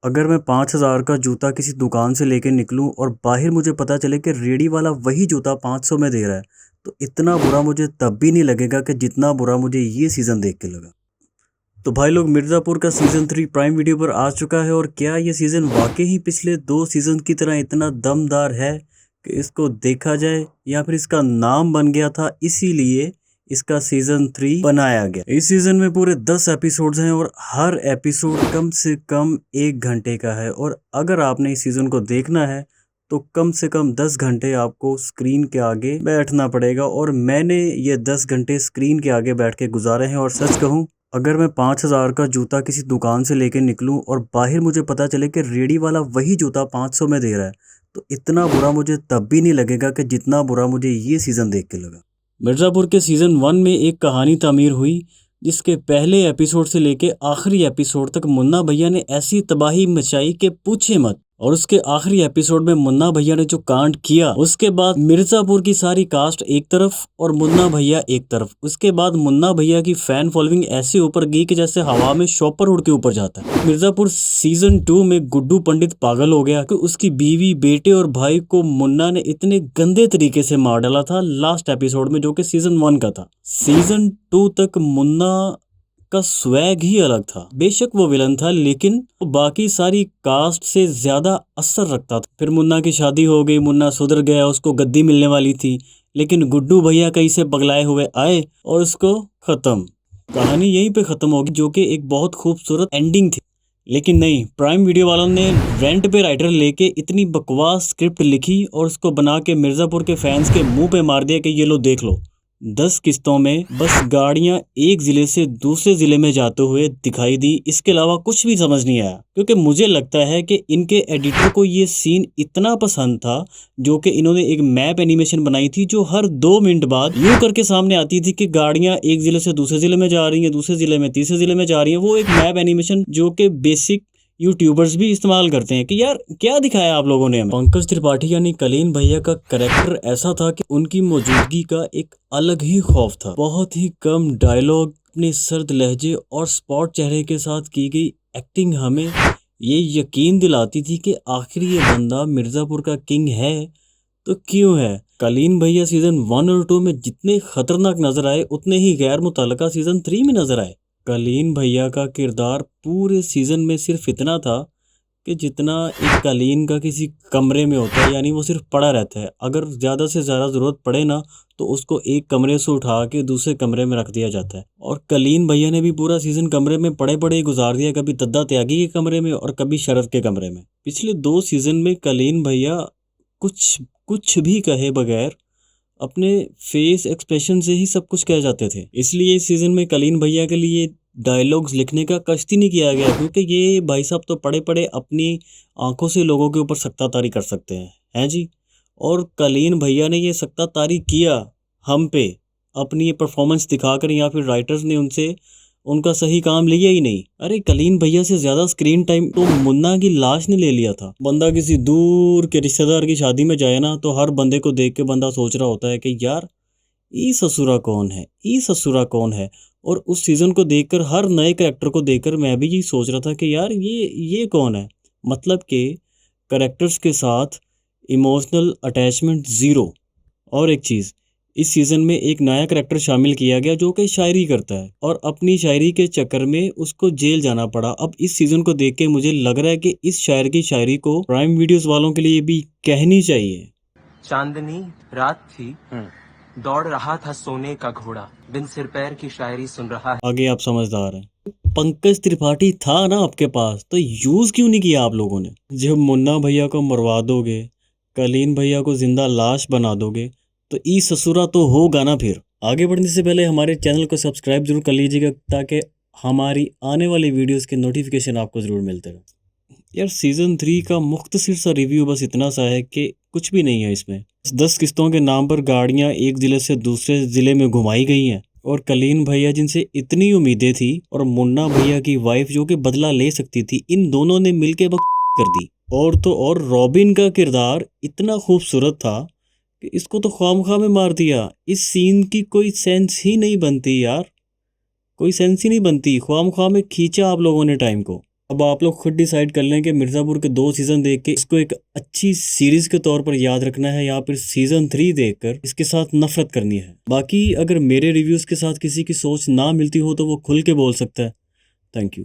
अगर मैं 5,000 का जूता किसी दुकान से लेके निकलूं और बाहर मुझे पता चले कि रेडी वाला वही जूता 500 में दे रहा है, तो इतना बुरा मुझे तब भी नहीं लगेगा कि जितना बुरा मुझे ये सीज़न देख के लगा। तो भाई लोग, मिर्ज़ापुर का सीज़न 3 प्राइम वीडियो पर आ चुका है। और क्या ये सीज़न वाकई ही पिछले 2 सीज़न की तरह इतना दमदार है कि इसको देखा जाए, या फिर इसका नाम बन गया था इसीलिए इसका सीज़न 3 बनाया गया। इस सीज़न में पूरे 10 एपिसोड्स हैं और हर एपिसोड कम से कम 1 घंटे का है। और अगर आपने इस सीज़न को देखना है तो कम से कम 10 घंटे आपको स्क्रीन के आगे बैठना पड़ेगा। और मैंने ये 10 घंटे स्क्रीन के आगे बैठ के गुजारे हैं। और सच कहूँ, अगर मैं 5,000 का जूता किसी दुकान से लेके निकलूं और बाहर मुझे पता चले कि रेडी वाला वही जूता 500 में दे रहा है, तो इतना बुरा मुझे तब भी नहीं लगेगा कि जितना बुरा मुझे ये सीज़न देख के लगा। मिर्ज़ापुर के सीज़न 1 में एक कहानी तामीर हुई जिसके पहले एपिसोड से लेके आखिरी एपिसोड तक मुन्ना भैया ने ऐसी तबाही मचाई कि पूछे मत। और उसके आखिरी एपिसोड में मुन्ना भैया ने जो कांड किया, उसके बाद मिर्ज़ापुर की सारी कास्ट एक तरफ और मुन्ना भैया एक तरफ। उसके बाद मुन्ना भैया की फैन फॉलोइंग ऐसे ऊपर गई कि जैसे हवा में शॉपर उड़ के ऊपर जाता है। मिर्ज़ापुर सीज़न 2 में गुड्डू पंडित पागल हो गया कि उसकी बीवी, बेटे और भाई को मुन्ना ने इतने गंदे तरीके से मार डाला था लास्ट एपिसोड में, जो कि सीज़न 1 का था। सीज़न 2 तक मुन्ना का स्वैग ही अलग था। बेशक वो विलन था, लेकिन वो बाकी सारी कास्ट से ज्यादा असर रखता था। फिर मुन्ना की शादी हो गई, मुन्ना सुधर गया, उसको गद्दी मिलने वाली थी। लेकिन गुड्डू भैया कहीं से पगलाए हुए आए और उसको खत्म। कहानी यहीं पे खत्म होगी, जो कि एक बहुत खूबसूरत एंडिंग थी। लेकिन नहीं, प्राइम वीडियो वालों ने रेंट पे राइटर लेके इतनी बकवास स्क्रिप्ट लिखी और उसको बना के मिर्ज़ापुर के फैंस के मुंह पे मार दिया कि ये लो देख लो। 10 किस्तों में बस गाड़ियां एक जिले से दूसरे जिले में जाते हुए दिखाई दी। इसके अलावा कुछ भी समझ नहीं आया, क्योंकि मुझे लगता है कि इनके एडिटर को ये सीन इतना पसंद था, जो कि इन्होंने एक मैप एनिमेशन बनाई थी जो हर 2 मिनट बाद यूं करके सामने आती थी कि गाड़ियां एक जिले से दूसरे जिले में जा रही हैं, दूसरे जिले में तीसरे जिले में जा रही हैं। वो एक मैप एनिमेशन जो कि बेसिक यूट्यूबर्स भी इस्तेमाल करते हैं कि यार क्या दिखाया आप लोगों ने हमें। पंकज त्रिपाठी यानी कलीन भैया का कैरेक्टर ऐसा था कि उनकी मौजूदगी का एक अलग ही खौफ था। बहुत ही कम डायलॉग, अपने सर्द लहजे और स्पॉट चेहरे के साथ की गई एक्टिंग हमें ये यकीन दिलाती थी कि आखिर ये बंदा मिर्ज़ापुर का किंग है तो क्यों है। कलीन भैया सीज़न 1 और 2 में जितने खतरनाक नजर आए, उतने ही गैर मुतल्लका सीज़न 3 में नजर आए। कलीन भैया का किरदार पूरे सीज़न में सिर्फ इतना था कि जितना एक कलीन का किसी कमरे में होता है, यानी वो सिर्फ पड़ा रहता है। अगर ज़्यादा से ज़्यादा ज़रूरत पड़े ना, तो उसको एक कमरे से उठा के दूसरे कमरे में रख दिया जाता है। और कलीन भैया ने भी पूरा सीज़न कमरे में पड़े पड़े ही गुजार दिया, कभी दद्दा त्यागी के कमरे में और कभी शरद के कमरे में। पिछले 2 सीज़न में कलीन भैया कुछ कुछ भी कहे बगैर अपने फेस एक्सप्रेशन से ही सब कुछ कह जाते थे। इसलिए इस सीज़न में कलीन भैया के लिए डायलॉग्स लिखने का कष्ट ही नहीं किया गया, क्योंकि ये भाई साहब तो पड़े पड़े अपनी आंखों से लोगों के ऊपर सक्तातारी कर सकते हैं जी। और कलीन भैया ने ये सक्तातारी किया हम पे अपनी ये परफॉर्मेंस दिखाकर, या फिर राइटर्स ने उनसे उनका सही काम लिया ही नहीं। अरे कलीन भैया से ज्यादा स्क्रीन टाइम तो मुन्ना की लाश ने ले लिया था। बंदा किसी दूर के रिश्तेदार की शादी में जाए ना, तो हर बंदे को देख के बंदा सोच रहा होता है कि यार ई ससुरा कौन है, ई ससुरा कौन है। और उस सीज़न को देखकर, हर नए कैरेक्टर को देखकर मैं भी यही सोच रहा था कि यार ये कौन है। मतलब कि कैरेक्टर्स के साथ इमोशनल अटैचमेंट ज़ीरो। और एक चीज़, इस सीज़न में एक नया कैरेक्टर शामिल किया गया जो कि शायरी करता है, और अपनी शायरी के चक्कर में उसको जेल जाना पड़ा। अब इस सीज़न को देख के मुझे लग रहा है कि इस शायर की शायरी को प्राइम वीडियोस वालों के लिए भी कहनी चाहिए। चांदनी रात थी, दौड़ रहा था सोने का घोड़ा, बिन सिर पैर की शायरी सुन रहा है। आगे आप समझदार हैं। पंकज त्रिपाठी था ना आपके पास, तो यूज क्यों नहीं किया आप लोगों ने। जब मुन्ना भैया को मरवा दोगे, कलीन भैया को जिंदा लाश बना दोगे, तो ई ससुरा तो होगा ना। फिर आगे बढ़ने से पहले हमारे चैनल को सब्सक्राइब जरूर कर लीजिएगा, ताकि हमारी आने वाली वीडियोस के नोटिफिकेशन आपको ज़रूर मिलते रहे। यार सीज़न 3 का मुख्तसर सा रिव्यू बस इतना सा है कि कुछ भी नहीं है इसमें। 10 किस्तों के नाम पर गाड़ियां एक ज़िले से दूसरे ज़िले में घुमाई गई हैं, और कलीन भैया जिनसे इतनी उम्मीदें थी, और मुन्ना भैया की वाइफ जो कि बदला ले सकती थी, इन दोनों ने मिलके कर दी। और तो और रॉबिन का किरदार इतना खूबसूरत था कि इसको तो ख्वामखा में मार दिया। इस सीन की कोई सेंस ही नहीं बनती यार, कोई सेंस ही नहीं बनती। ख्वामखा में खींचा आप लोगों ने टाइम को। अब आप लोग खुद डिसाइड कर लें कि मिर्ज़ापुर के 2 सीज़न देख के इसको एक अच्छी सीरीज़ के तौर पर याद रखना है या फिर सीज़न 3 देखकर इसके साथ नफरत करनी है। बाकी अगर मेरे रिव्यूज़ के साथ किसी की सोच ना मिलती हो तो वो खुल के बोल सकता है। Thank you.